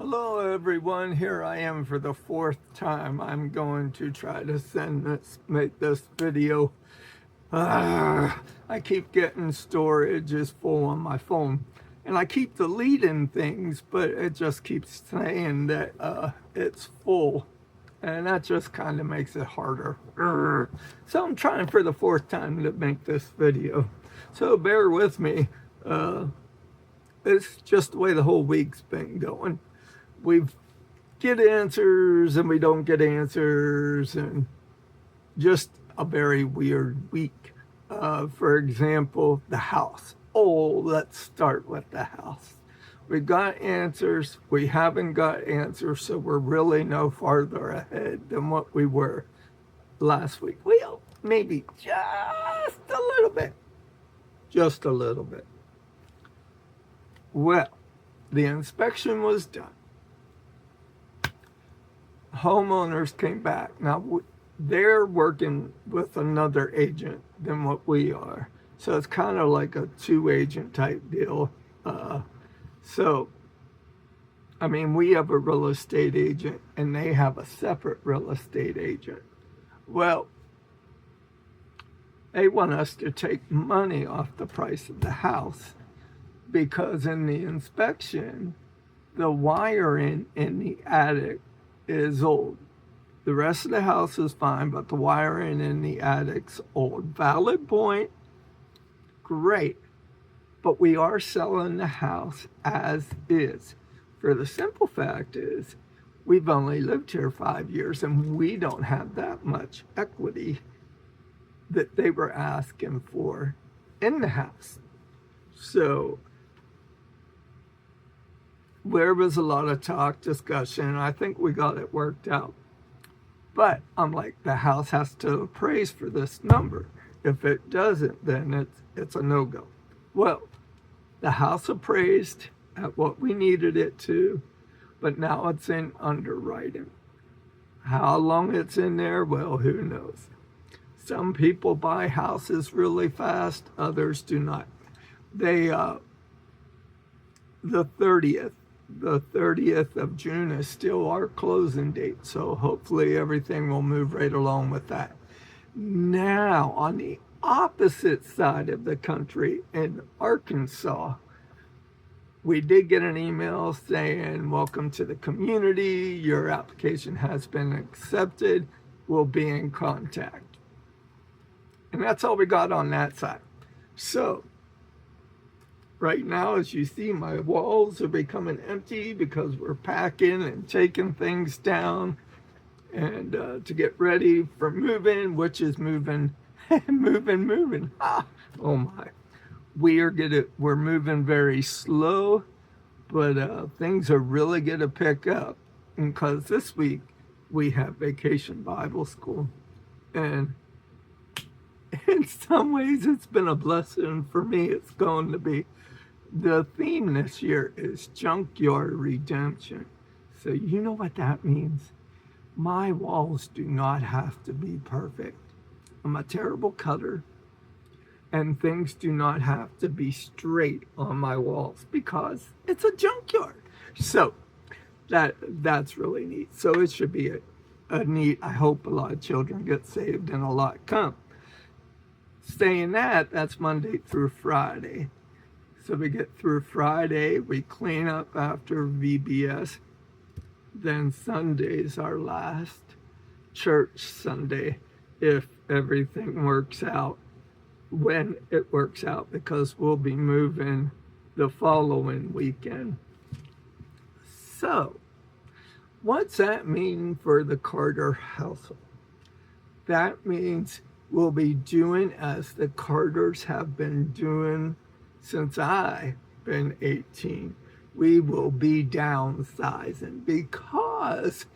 Hello everyone, here I am for the fourth time. I'm going to try to make this video. I keep getting storage is full on my phone, and I keep deleting things, but it just keeps saying that it's full, and that just kind of makes it harder. So I'm trying for the fourth time to make this video, so bear with me. It's just the way the whole week's been going. We get answers and we don't get answers, and just a very weird week. For example, the house. Oh, let's start with the house. We got answers, we haven't got answers, so we're really no farther ahead than what we were last week. Well, maybe just a little bit. Just a little bit. Well, the inspection was done. Homeowners came back. Now, they're working with another agent than what we are. So it's kind of like a two-agent type deal. We have a real estate agent, and they have a separate real estate agent. Well, they want us to take money off the price of the house because in the inspection, the wiring in the attic is old. The rest of the house is fine, but the wiring in the attic's old. Valid point. Great. But we are selling the house as is. For the simple fact is, we've only lived here 5 years, and we don't have that much equity that they were asking for in the house. So there was a lot of talk, discussion, and I think we got it worked out. But I'm like, the house has to appraise for this number. If it doesn't, then it's a no-go. Well, the house appraised at what we needed it to, but now it's in underwriting. How long it's in there, well, who knows? Some people buy houses really fast, others do not. The 30th of June is still our closing date, so hopefully everything will move right along with that. Now, on the opposite side of the country, in Arkansas, we did get an email saying, welcome to the community, your application has been accepted, we'll be in contact. And that's all we got on that side. So, right now, as you see, my walls are becoming empty because we're packing and taking things down and to get ready for moving, which is moving. Ah, oh my. We're moving very slow, but things are really going to pick up because this week we have Vacation Bible School. And in some ways, it's been a blessing for me. It's going to be. The theme this year is Junkyard Redemption. So you know what that means? My walls do not have to be perfect. I'm a terrible cutter, and things do not have to be straight on my walls because it's a junkyard. So that's really neat. So it should be a neat, I hope a lot of children get saved and a lot come. Saying that's Monday through Friday. So we get through Friday, we clean up after VBS. Then Sunday's our last church Sunday, if everything works out, when it works out, because we'll be moving the following weekend. So, what's that mean for the Carter household? That means we'll be doing as the Carters have been doing since I've been 18. We will be downsizing because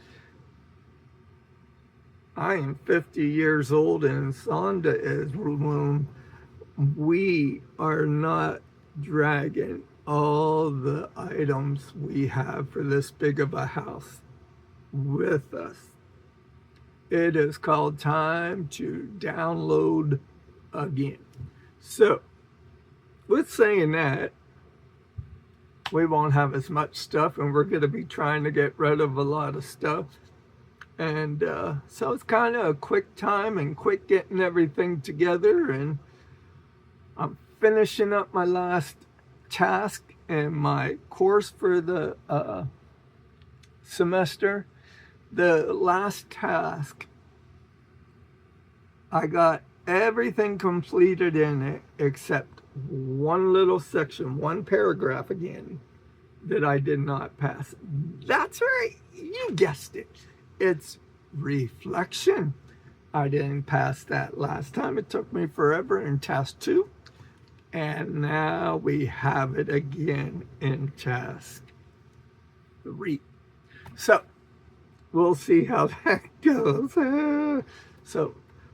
I am 50 years old and Sonda is womb. We are not dragging all the items we have for this big of a house with us. It is called time to download again. So, with saying that, we won't have as much stuff, and we're going to be trying to get rid of a lot of stuff. And so it's kind of a quick time and quick getting everything together. And I'm finishing up my last task in my course for the semester. The last task, I got everything completed in it except one little section, one paragraph again, that I did not pass. That's right, you guessed it. It's reflection. I didn't pass that last time. It took me forever in task 2. And now we have it again in task 3. So we'll see how that goes.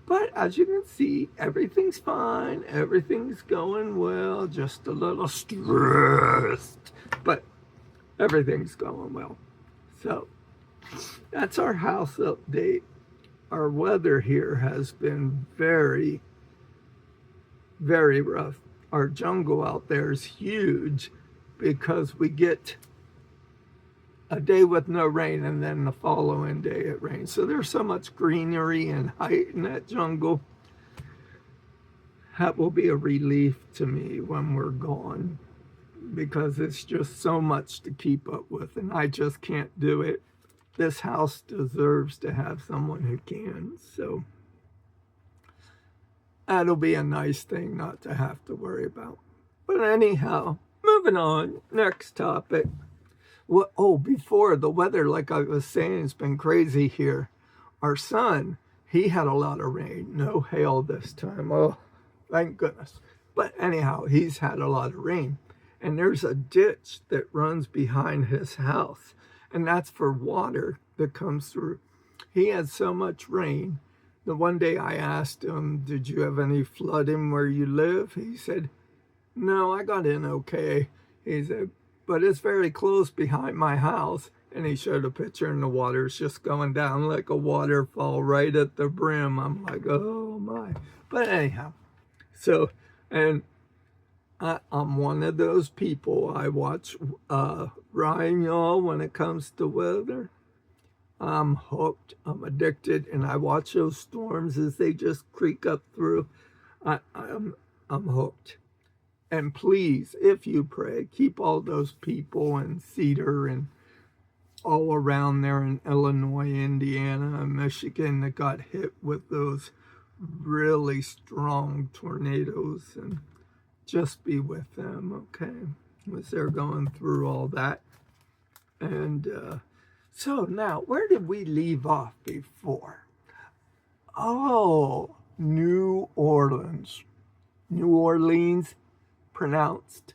But as you can see, everything's fine. Everything's going well. Just a little stressed, but everything's going well. So that's our house update. Our weather here has been very, very rough. Our jungle out there is huge because we get a day with no rain and then the following day it rains. So there's so much greenery and height in that jungle. That will be a relief to me when we're gone, because it's just so much to keep up with and I just can't do it. This house deserves to have someone who can. So that'll be a nice thing not to have to worry about. But anyhow, moving on, next topic. Before the weather, like I was saying, it's been crazy here. Our son, he had a lot of rain, no hail this time. Oh, thank goodness. But anyhow, he's had a lot of rain. And there's a ditch that runs behind his house. And that's for water that comes through. He had so much rain. The one day I asked him, did you have any flooding where you live? He said, no, I got in okay. He said, but it's very close behind my house. And he showed a picture and the water's just going down like a waterfall right at the brim. I'm like, oh my. But anyhow, so, and I'm one of those people. I watch Ryan, y'all, when it comes to weather. I'm hooked. I'm addicted. And I watch those storms as they just creak up through. I'm hooked. And please, if you pray, keep all those people in Cedar and all around there in Illinois, Indiana, and Michigan that got hit with those really strong tornadoes, and just be with them, okay? As they're going through all that. And so now, where did we leave off before? Oh, New Orleans. New Orleans, pronounced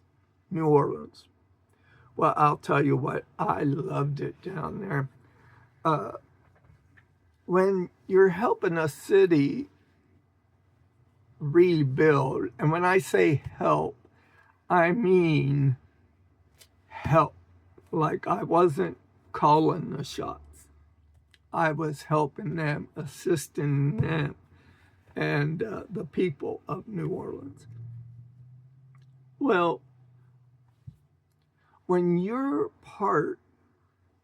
New Orleans. Well, I'll tell you what, I loved it down there. When you're helping a city rebuild, and when I say help, I mean help. Like, I wasn't calling the shots. I was helping them, assisting them, and the people of New Orleans. Well, when you're part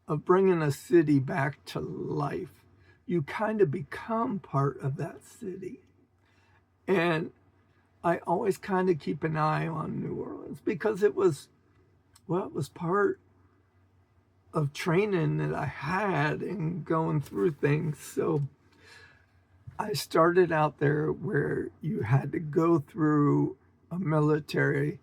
of bringing a city back to life, you kind of become part of that city. And I always kind of keep an eye on New Orleans because it was part of training that I had and going through things. So I started out there where you had to go through a military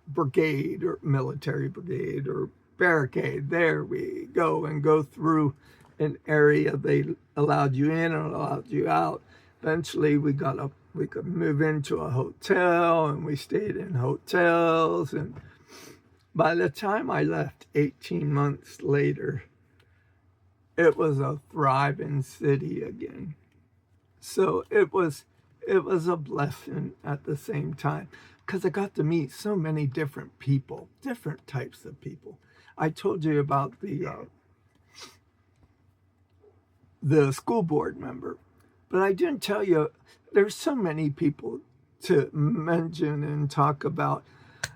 brigade or military brigade or barricade. There we go, and go through an area. They allowed you in and allowed you out. Eventually we could move into a hotel, and we stayed in hotels. And by the time I left 18 months later, it was a thriving city again. So it was a blessing at the same time, because I got to meet so many different people, different types of people. I told you about the school board member, but I didn't tell you there's so many people to mention and talk about.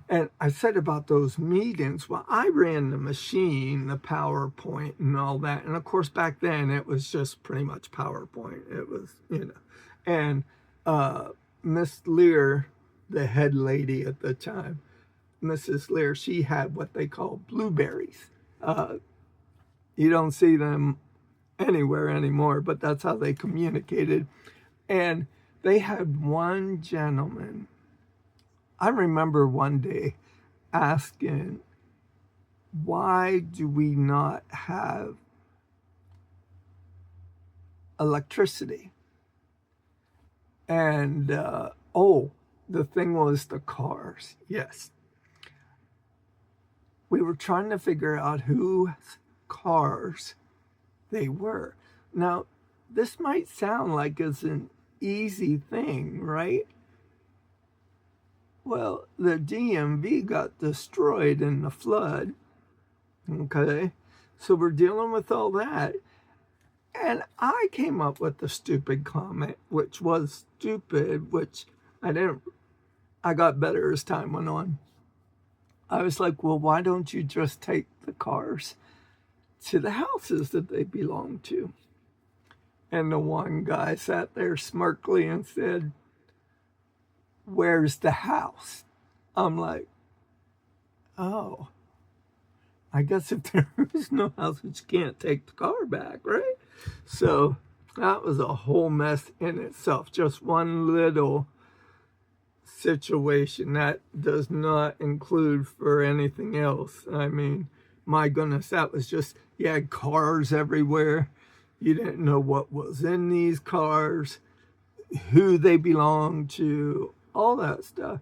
And I said about those meetings, well, I ran the machine, the PowerPoint and all that. And of course, back then it was just pretty much PowerPoint. It was, and Miss Lear, the head lady at the time, Mrs. Lear, she had what they call blueberries. You don't see them anywhere anymore, but that's how they communicated. And they had one gentleman. I remember one day asking, why do we not have electricity? And, the thing was the cars. Yes. We were trying to figure out whose cars they were. Now, this might sound like it's an easy thing, right? Well, the DMV got destroyed in the flood, okay? So we're dealing with all that. And I came up with the stupid comment, which was stupid, which I got better as time went on. I was like, well, why don't you just take the cars to the houses that they belong to? And the one guy sat there smirkly and said, where's the house? I'm like, oh, I guess if there is no house, you can't take the car back, right? So that was a whole mess in itself. Just one little situation that does not include for anything else. I mean, my goodness, that was just, you had cars everywhere. You didn't know what was in these cars, who they belonged to, all that stuff.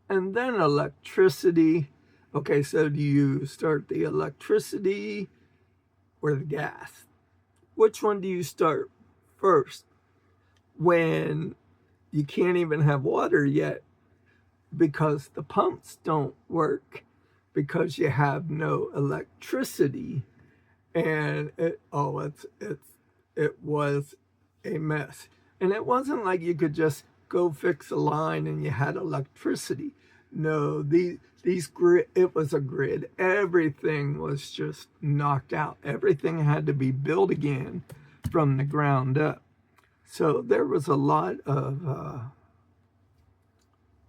And then electricity. Okay, so do you start the electricity or the gas? Which one do you start first when you can't even have water yet because the pumps don't work because you have no electricity? And it was a mess. And it wasn't like you could just go fix a line and you had electricity. No, it was a grid. Everything was just knocked out. Everything had to be built again from the ground up. So there was a lot of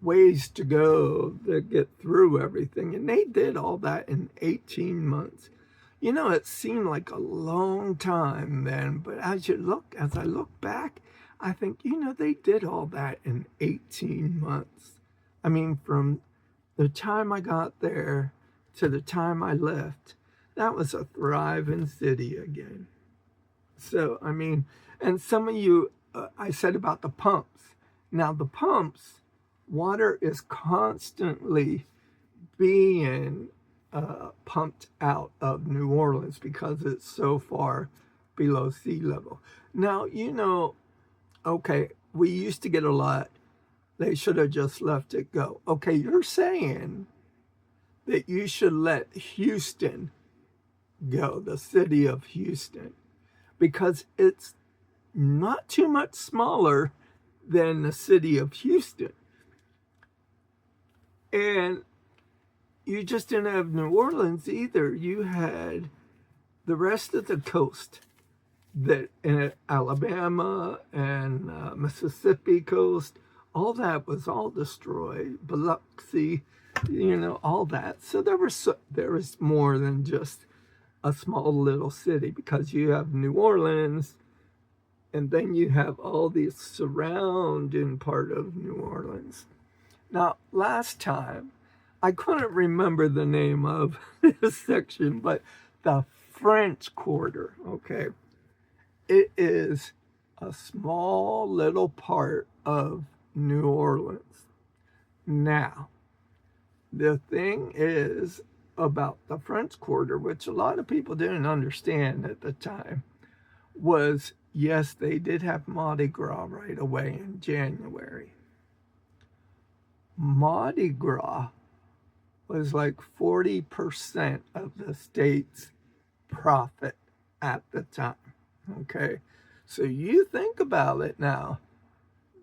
ways to go to get through everything. And they did all that in 18 months. It seemed like a long time then, but as I look back, I think, they did all that in 18 months. I mean, from the time I got there to the time I left, that was a thriving city again. So, I mean, and some of you, I said about the pumps. Now, the pumps, water is constantly being pumped out of New Orleans because it's so far below sea level. Now, okay, we used to get a lot. They should have just let it go. Okay, you're saying that you should let Houston go, the city of Houston, because it's not too much smaller than the city of Houston. And you just didn't have New Orleans either. You had the rest of the coast, that Alabama and Mississippi coast, all that was all destroyed. Biloxi, all that. So there was more than just a small little city, because you have New Orleans, and then you have all the surrounding part of New Orleans. Now, last time, I couldn't remember the name of this section, but the French Quarter, okay? It is a small little part of New Orleans. Now, the thing is about the French Quarter, which a lot of people didn't understand at the time, was, yes, they did have Mardi Gras right away in January. Mardi Gras was like 40% of the state's profit at the time. Okay, so you think about it now.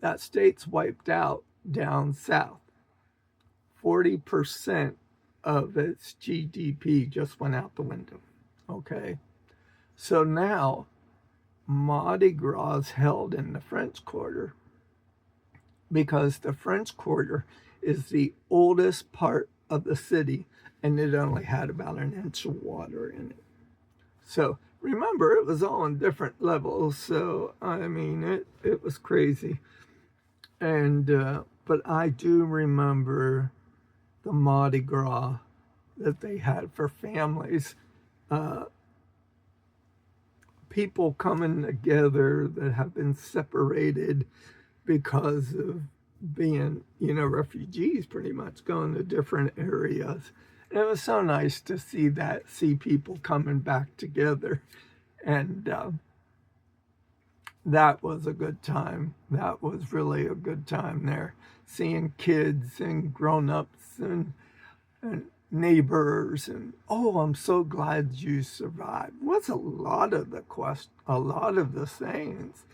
That state's wiped out down south. 40% of its GDP just went out the window. Okay? So now, Mardi Gras is held in the French Quarter because the French Quarter is the oldest part of the city, and it only had about an inch of water in it. So remember, it was all on different levels. So I mean, it was crazy. And but I do remember the Mardi Gras that they had for families. People coming together that have been separated because of being, refugees, pretty much going to different areas. And it was so nice to see people coming back together. And that was a good time. That was really a good time there. Seeing kids and grown-ups and neighbors, and I'm so glad you survived was a lot of the sayings,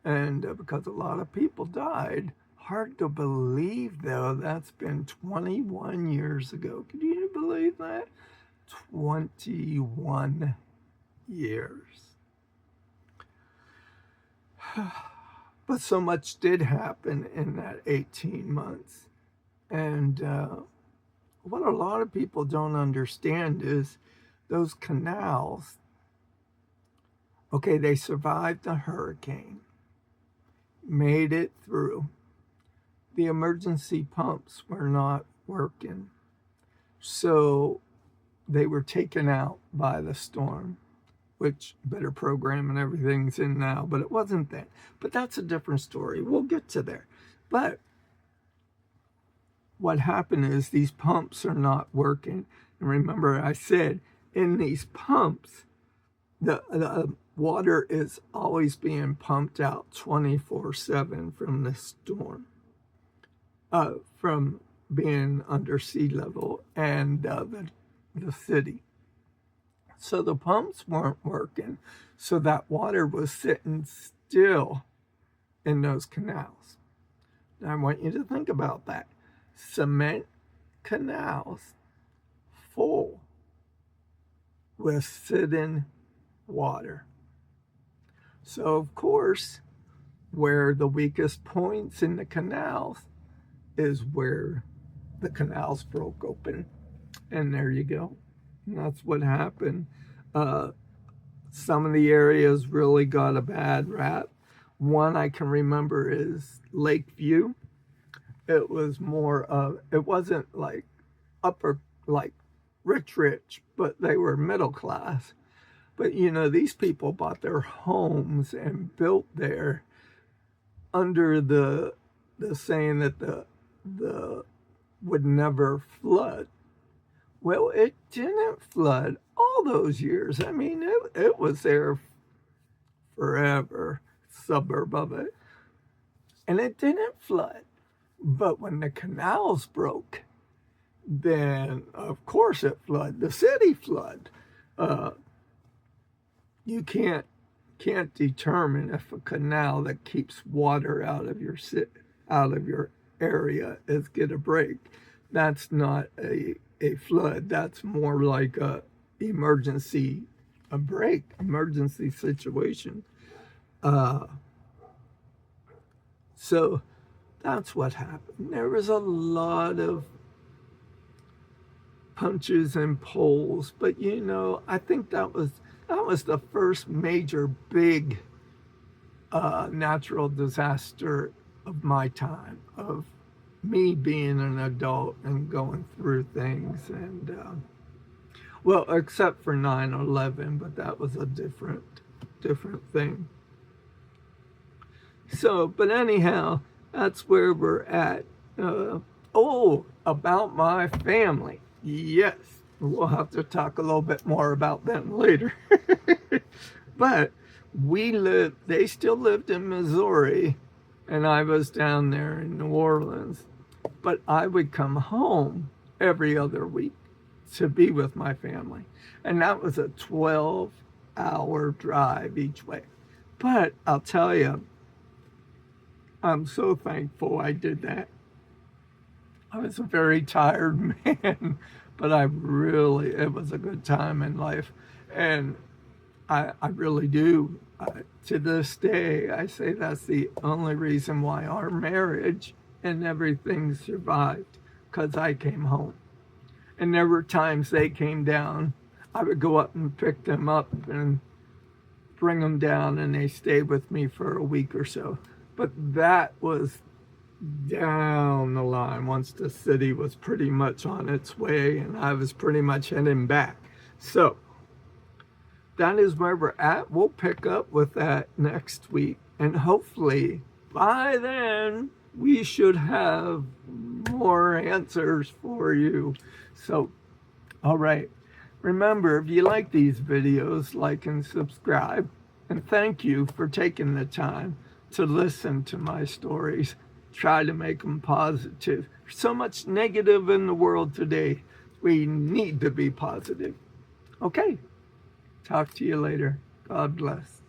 and because a lot of people died. Hard to believe, though, that's been 21 years ago. Can you believe that? 21 years. But so much did happen in that 18 months. And what a lot of people don't understand is those canals, okay, they survived the hurricane, made it through. The emergency pumps were not working, so they were taken out by the storm, which better program and everything's in now, but it wasn't then. But that's a different story. We'll get to there. But what happened is these pumps are not working. And remember, I said in these pumps, the water is always being pumped out 24/7 from the storm. From being under sea level and the city. So the pumps weren't working. So that water was sitting still in those canals. Now I want you to think about that. Cement canals full with sitting water. So of course, where the weakest points in the canals is where the canals broke open. And there you go. And that's what happened. Some of the areas really got a bad rap. One I can remember is Lakeview. It was it wasn't like upper, like rich, but they were middle class. But these people bought their homes and built there under the saying that the would never flood. Well, it didn't flood all those years. I mean, it was there forever, suburb of it. And it didn't flood. But when the canals broke, then of course it flooded. The city flooded. You can't determine if a canal that keeps water out of your area is going to break. That's not a flood. That's more like a emergency situation. So that's what happened. There was a lot of punches and pulls, but I think that was the first major big natural disaster of my time, of me being an adult and going through things. And well, except for 9/11, but that was a different thing. So, but anyhow, that's where we're at. About my family. Yes, we'll have to talk a little bit more about them later. But they still lived in Missouri, and I was down there in New Orleans. But I would come home every other week to be with my family. And that was a 12-hour drive each way. But I'll tell you, I'm so thankful I did that. I was a very tired man, but it was a good time in life. And I really do. To this day, I say that's the only reason why our marriage and everything survived, because I came home. And there were times they came down. I would go up and pick them up and bring them down, and they stayed with me for a week or so. But that was down the line once the city was pretty much on its way and I was pretty much heading back. So that is where we're at. We'll pick up with that next week, and hopefully by then we should have more answers for you. So, all right. Remember, if you like these videos, like and subscribe. And thank you for taking the time to listen to my stories. Try to make them positive. There's so much negative in the world today. We need to be positive. Okay. Talk to you later. God bless.